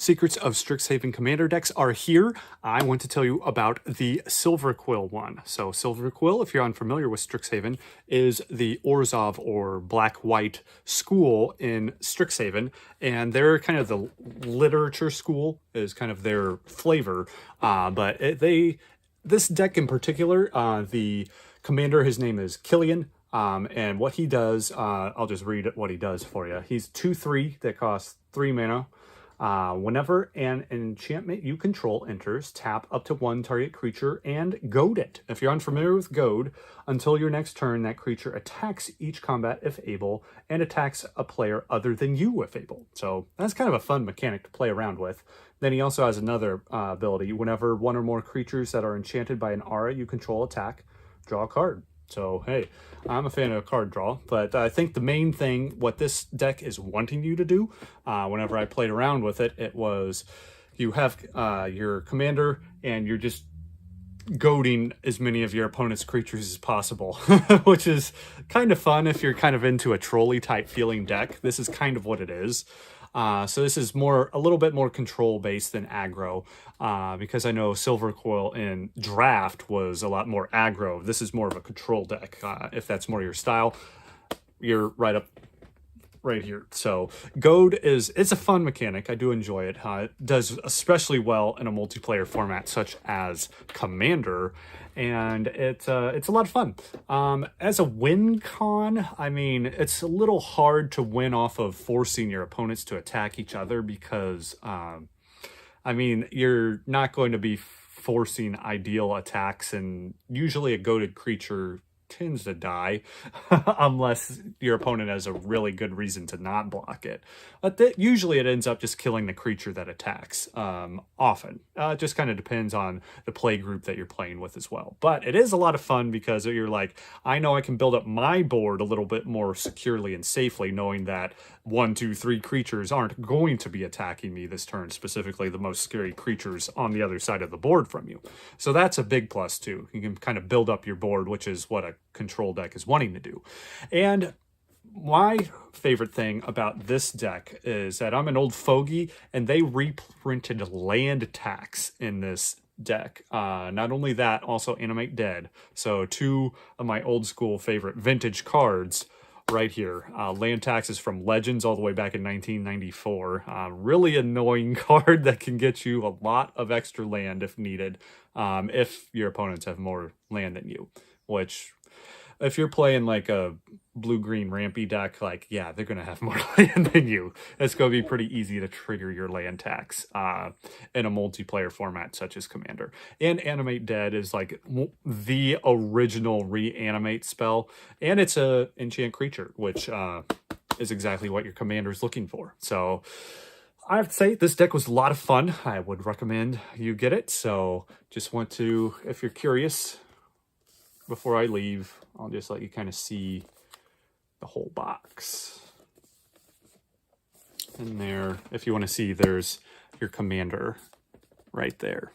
Secrets of Strixhaven Commander decks are here. I want to tell you about the Silverquill one. So Silverquill, if you're unfamiliar with Strixhaven, is the Orzhov or black-white school in Strixhaven, and they're kind of the literature school is kind of their flavor. This deck in particular, the commander, his name is Killian. And what he does, I'll just read what he does for you. He's 2/3 that costs 3 mana. Whenever an enchantment you control enters, tap up to one target creature and goad it. If you're unfamiliar with goad, until your next turn, that creature attacks each combat if able, and attacks a player other than you if able. So that's kind of a fun mechanic to play around with. Then he also has another ability. Whenever one or more creatures that are enchanted by an aura you control attack, draw a card. So, hey, I'm a fan of card draw, but I think the main thing, what this deck is wanting you to do, whenever I played around with it, it was you have your commander and you're just goading as many of your opponent's creatures as possible, which is kind of fun if you're kind of into a trolley type feeling deck. This is kind of what it is. So this is a little bit more control based than aggro, because I know Silverquill in draft was a lot more aggro. This is more of a control deck. If that's more your style, you're right here. So goad it's a fun mechanic. I do enjoy it. It does especially well in a multiplayer format such as Commander, and it's a lot of fun. As a win con, I mean, it's a little hard to win off of forcing your opponents to attack each other because, I mean, you're not going to be forcing ideal attacks, and usually a goaded creature tends to die unless your opponent has a really good reason to not block it. But usually it ends up just killing the creature that attacks. Often. It just kind of depends on the play group that you're playing with as well. But it is a lot of fun because you're like, I know I can build up my board a little bit more securely and safely, knowing that 1, 2, 3 creatures aren't going to be attacking me this turn, specifically the most scary creatures on the other side of the board from you. So that's a big plus too. You can kind of build up your board, which is what a control deck is wanting to do. And my favorite thing about this deck is that I'm an old fogey, and they reprinted land attacks in this deck. Not only that, also Animate Dead. So 2 of my old school favorite vintage cards right here. Land taxes from Legends all the way back in 1994. Really annoying card that can get you a lot of extra land if needed, if your opponents have more land than you, which if you're playing like a blue-green rampy deck, like, yeah, they're going to have more land than you. It's going to be pretty easy to trigger your land tax in a multiplayer format such as Commander. And Animate Dead is like the original reanimate spell, and it's a enchant creature, which is exactly what your commander is looking for. So I have to say, this deck was a lot of fun. I would recommend you get it. So just want to, if you're curious, before I leave, I'll just let you kind of see the whole box. And there, if you want to see, there's your commander right there.